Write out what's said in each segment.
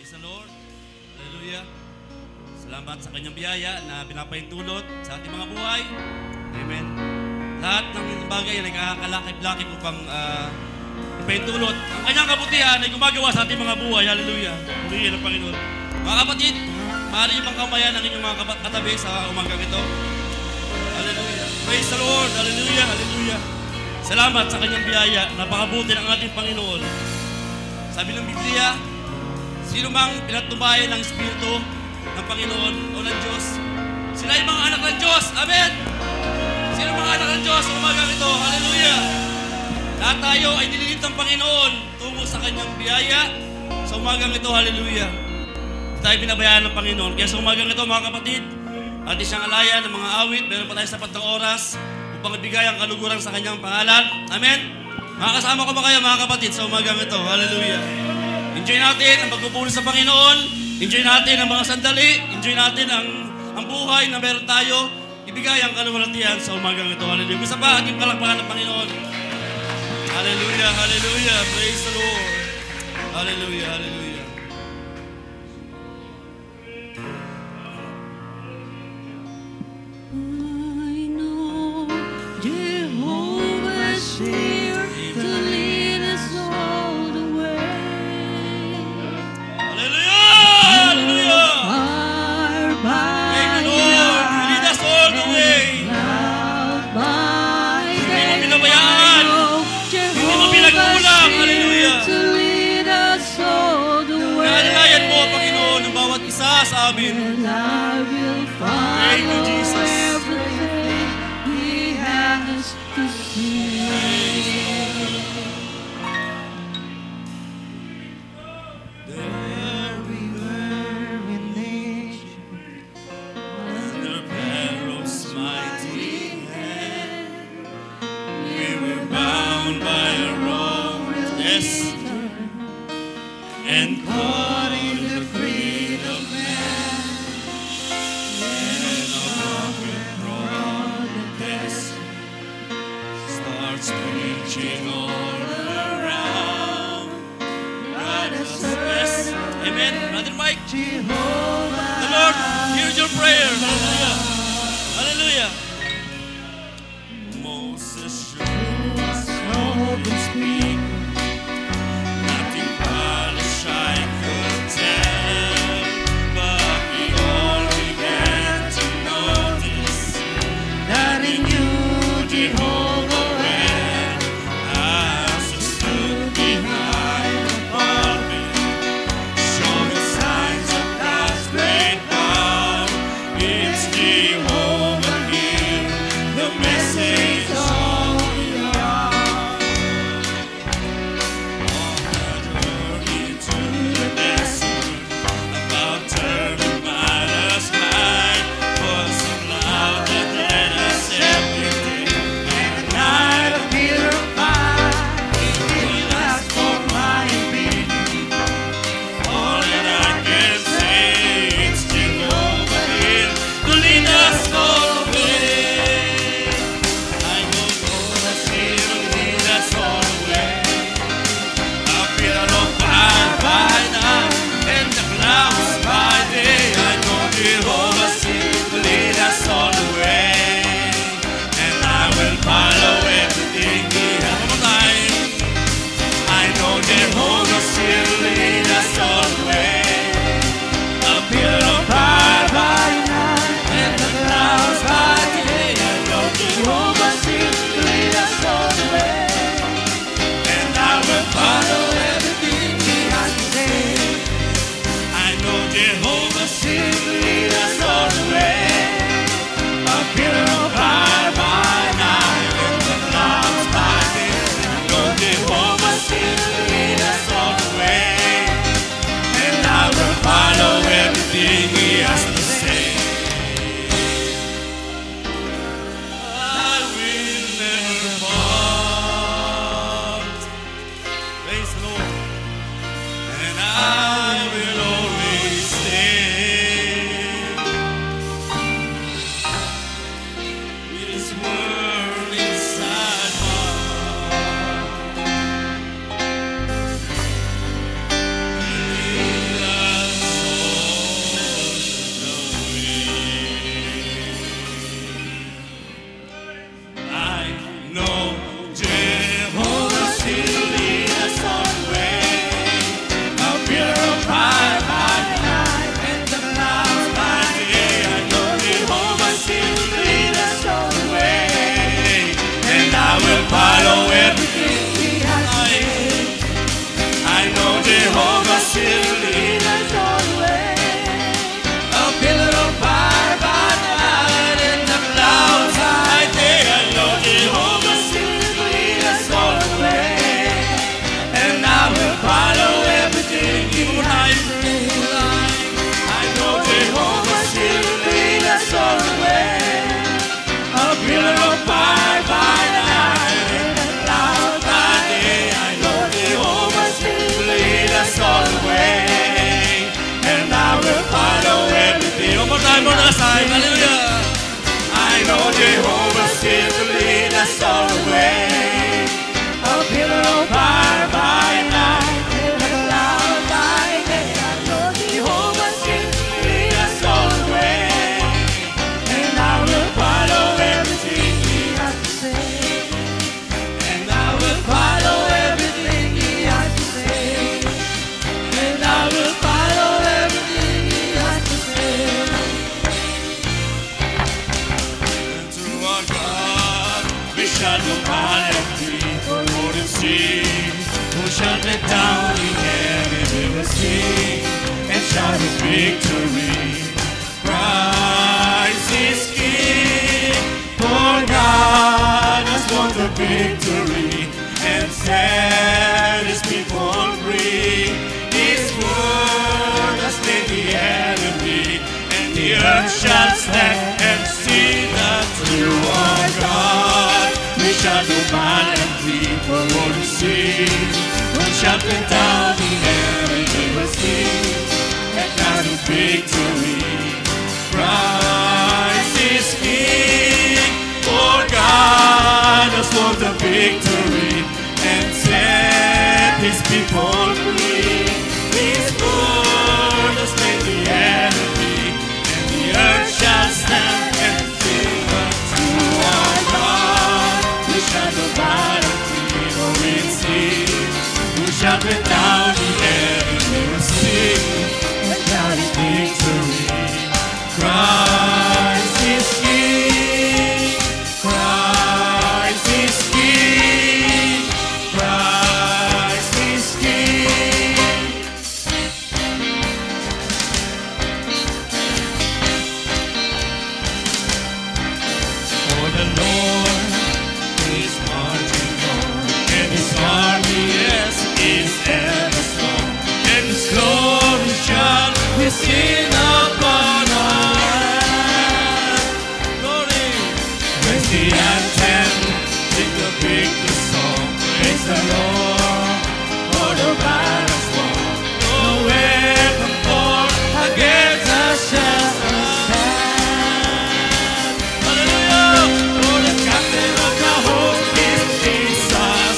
Praise the Lord. Hallelujah. Salamat sa kanyang biyaya na pinapahintulot sa ating mga buhay. Amen. Lahat ng bagay ay nagkakakalakip-lakip upang ipahintulot. Ang kanyang kabutihan ay gumagawa sa ating mga buhay. Hallelujah. Hallelujah ng Panginoon. Mga kapatid, maaari niyo bang kamayan ang inyong mga katabi sa umagang ito? Hallelujah. Praise the Lord. Hallelujah. Hallelujah. Salamat sa kanyang biyaya. Napakabuti ng ating Panginoon. Sabi ng Biblia, sino mang pinatubayan ng Espiritu ng Panginoon o ng Diyos, sila ay mga anak ng Diyos. Amen! Sino mga anak ng Diyos sa umagang ito? Hallelujah! Lahat tayo ay nililit ng Panginoon tungo sa kanyang biyaya sa umagang ito. Hallelujah! Tayo binabayaan ng Panginoon. Kaya sa umagang ito, mga kapatid, atin siyang alayan ng mga awit. Meron pa tayo sapat ng oras upang ibigay ang kaluguran sa kanyang pangalan. Amen? Makakasama ko ba kayo, mga kapatid, sa umagang ito? Hallelujah! Enjoy natin ang pagpupuli sa Panginoon. Enjoy natin ang mga sandali. Enjoy natin ang buhay na meron tayo. Ibigay ang kaluwalhatian sa umagang ito. Hallelujah. Gusto pa ating palakpakan ng Panginoon. Hallelujah, hallelujah. Praise the Lord. Hallelujah, hallelujah. I know Jehovah is here to lead us all the way. Hallelujah, hallelujah. Fire by Thank you, Lord. Lead us all the way. cloud by Hindi mo day. pinabayaan. Hindi mo pinagkulang. Hallelujah. To lead us all the way. Naalalayan mo, Panginoon, ang bawat isa sa amin. And I will Thank you, follow Jesus. everything He has to say. Everywhere in nature, Under Pharaoh's mighty hand, we were bound by a rope, yes, and caught in the greed of man, and a broken road, yes, starts preaching all around. Yes, amen. Brother Mike, Jehovah. the Lord hears your prayer. Hallelujah. Hallelujah. Moses showed us how to speak. Nothing but a shy could tell. But we all began to notice that he knew Jehovah well. As he stood behind the pulpit, showing signs of God's great power. It's Jehovah's here to lead us all the way. A pillar of fire by night, and a cloud by day. I know Jehovah's here to lead us all the way. And I will follow everything He has to say. And I will follow everything He has to say. And I will follow everything He has to say. And to our God we shall go by and free. For Lord and see, who shall let down in heaven we will sing and shout His victory. Christ is King, for God has won the victory and set His people free. His word has slain the enemy, and the earth shall stand and see that through our God we shall go by and free. For Lord to see, who shall put down the heaven we will sing and shout His victory. Christ is King, for God has won the victory and set His people free. His word has slain the enemy, and the earth shall stand and sing unto our God. We shall go by and free, for we see, who shall bring down the heaven we will sing and shout His victory. Christ is King, Christ is King, Christ is King. For the Lord is marching on, and His army, yes, is ever strong, and His glory shall be seen upon our land. Glory! Raise the anthem, sing the victor song, praise the Lord, for the battle's won. No weapon formed against us shall stand. Hallelujah! For the captain of the host is Jesus.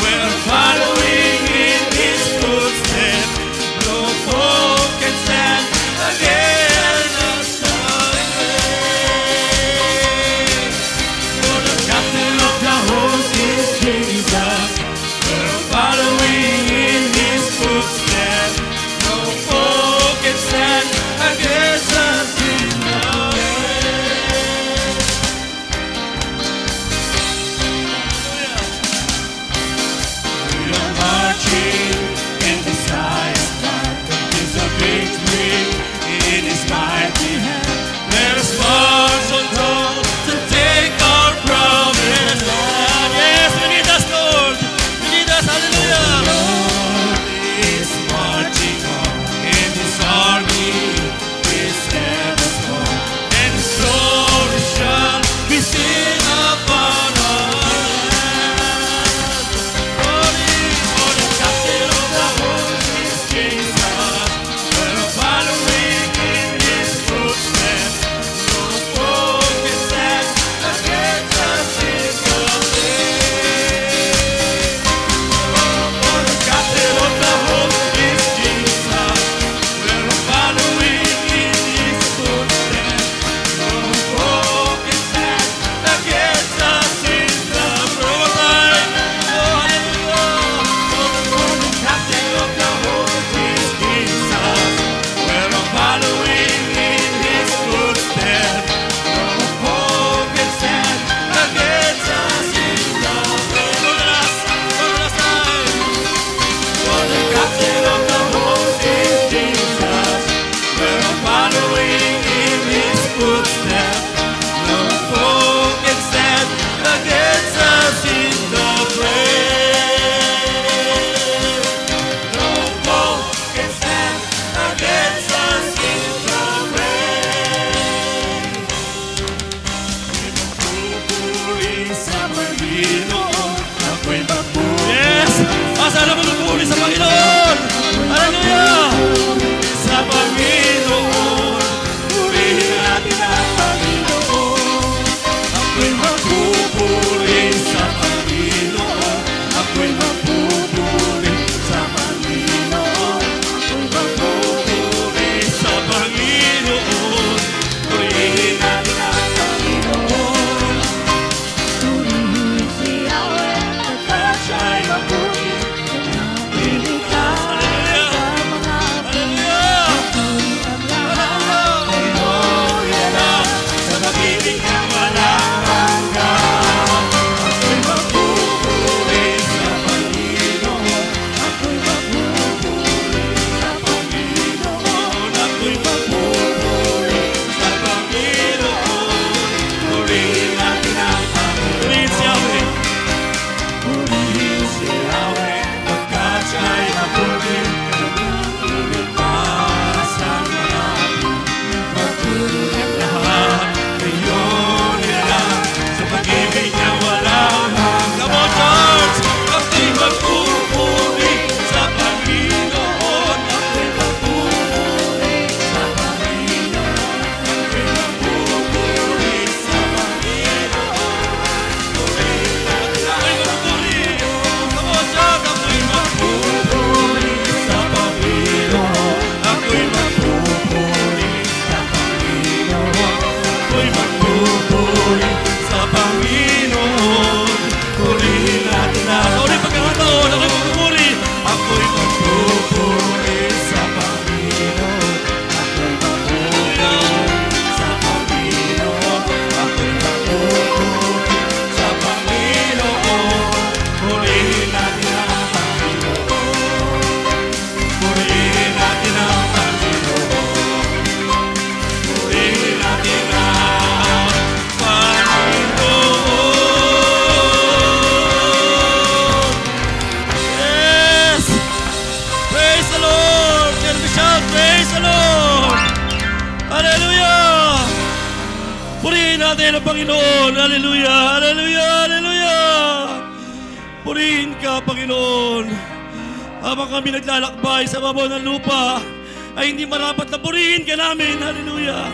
We're following in His footsteps. No foe can stand Hallelujah! Purihin natin ang Panginoon. Hallelujah! Hallelujah! Hallelujah! Purihin ka, Panginoon. Habang kami naglalakbay sa babaw ng lupa, ay hindi marapat na purihin ka namin. Hallelujah!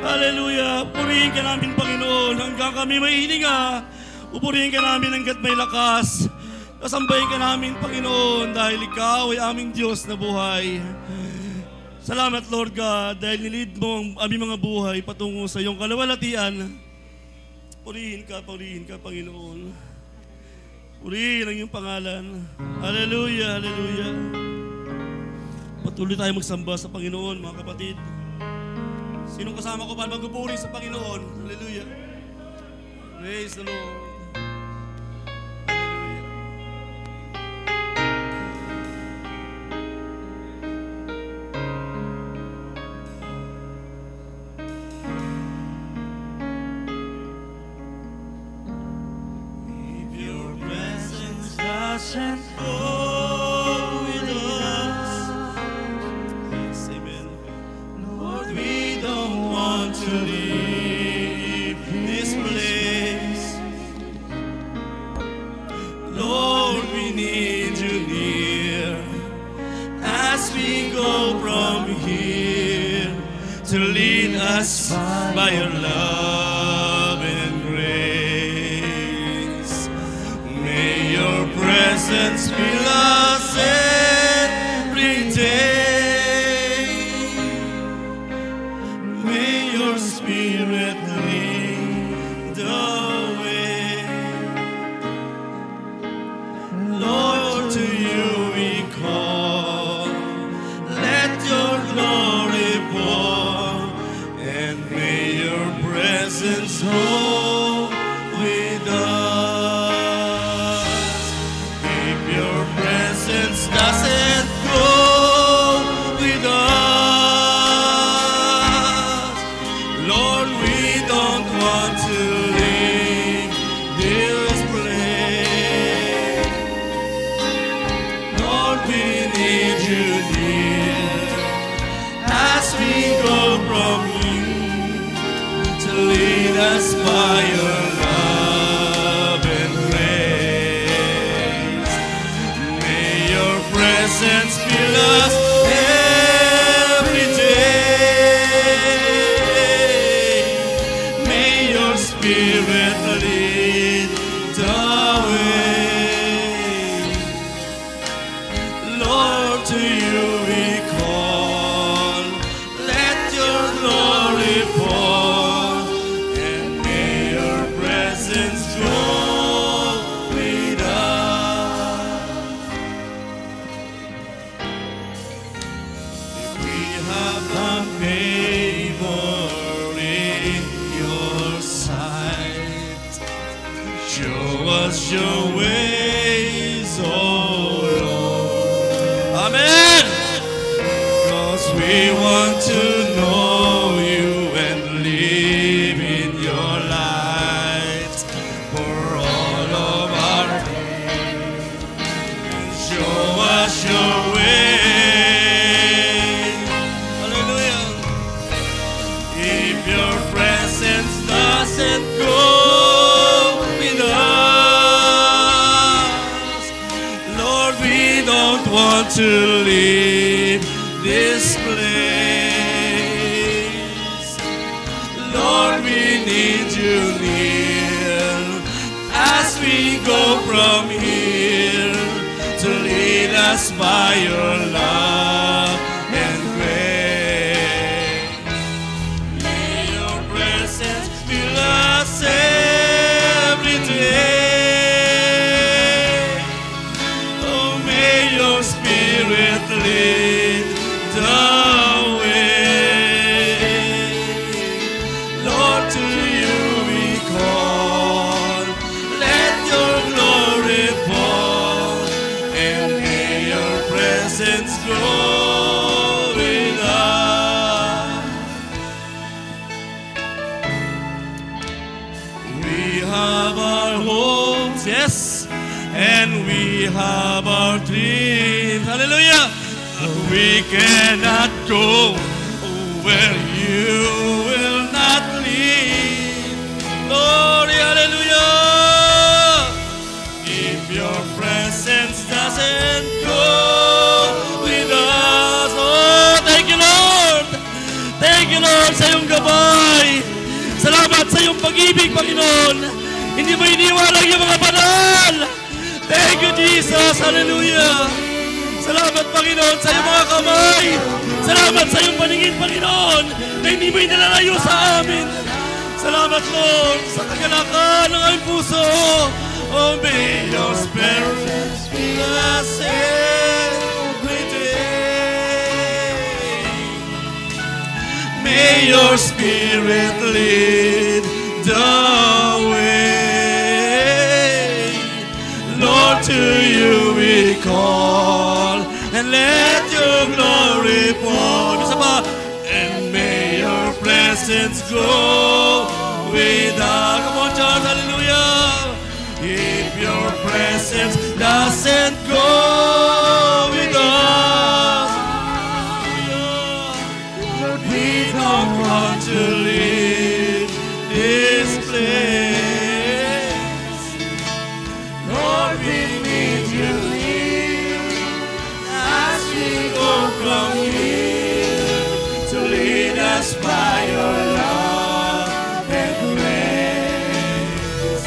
Hallelujah! Purihin ka namin, Panginoon. Hanggang kami maihilinga, pupurihin ka namin hanggat may lakas. Kasambahin ka namin, Panginoon, dahil Ikaw ay aming Diyos na buhay. Salamat, Lord God, dahil nilid mo ang aming mga buhay patungo sa iyong kalawalatian. Purihin ka, Panginoon. Purihin ang iyong pangalan. Hallelujah, hallelujah. Patuloy tayo magsamba sa Panginoon, mga kapatid. Sinong kasama ko para magpupuri sa Panginoon? Hallelujah. Praise the Lord. And go with us. Yes, amen. Lord, we don't want to leave this place. Lord, we need you near as we go from here to lead us by your love and grace. May your presence fill us every day. May your spirit lead the way. Lord, to you we call. Let your glory pour, and may your presence go with us. If your presence doesn't go with us, Lord, we don't want to leave this place. Lord, we need you near as we go from you to lead us by your love and grace. May your presence fill us every day. May your spirit lead the way. Lord, to you we call. Let your glory pour, and may your presence go with us. If we have found favor in your sight, show us your ways, oh Lord. Amen! 'Cause we want to know you and live in your light for all of our days. Show us your way. Hallelujah. If your presence doesn't go with us, Lord, we don't want to leave this place. Lord, we need you near as we go from here to lead us by your love and grace. May your presence fill us every day. Oh, may your spirit lead the way. Lord, to you we call. Let your glory pour, and may your presence go with us. We have our hopes, yes, and we have our dreams. Hallelujah! But we cannot go where you will not lead. Glory, hallelujah. If your presence doesn't go with us. Oh, thank you, Lord. Thank you, Lord, sa iyong gabay. Salamat sa iyong pag-ibig, Panginoon. Hindi mo iniwalang yung mga banal. Thank you, Jesus. Hallelujah. Salamat, Panginoon, sa iyong mga kamay. Salamat sa iyong paningin, Panginoon, na hindi mo inilalayo sa amin. Salamat, Lord, sa kagalakan ng aming puso. Oh, may your spirit be us every day. May your spirit lead the way. Lord, to you we call, and let your glory fall. And may your presence go with us. Come on, church, hallelujah. If your presence doesn't go with us, we don't want to leave this place. Lord, we need you here as we go from here to lead us by your love and grace.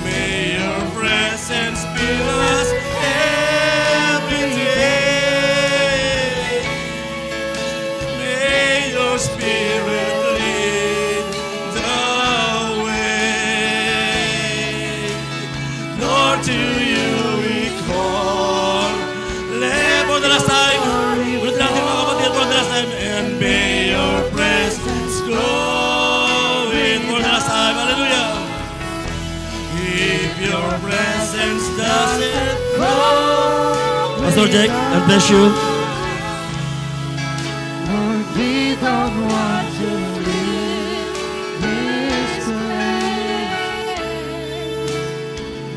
May your presence fill us every day. May your spirit lead the way. Lord, to you we call. For the last time, ulit natin mga kapatid, for the last time, and may your presence go in for the last time. Hallelujah. If your presence doesn't go, Pastor Jack, God bless you. Lord, we don't want to leave this place.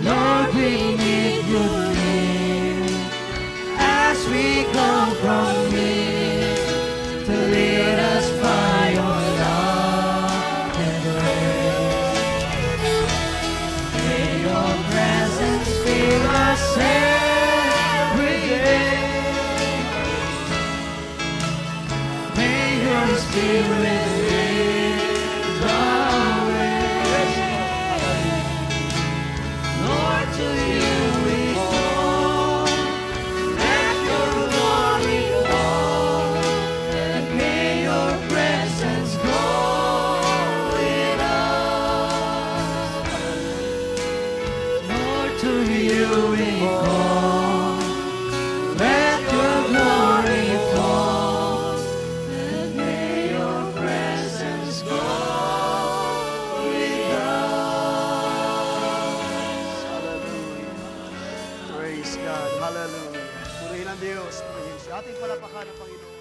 Lord, we need you here as we go from here to lead us by your love and grace. May your presence fill us every day. May your spirit lead the way. Lord, to you we call. Let your glory fall, and may your presence go with us. Lord, to you we call. Let your glory fall, and may your presence go with us. Hallelujah. Praise God. Hallelujah. Purihin ang Diyos. Purihin siya. Ating palapakan ng Panginoon.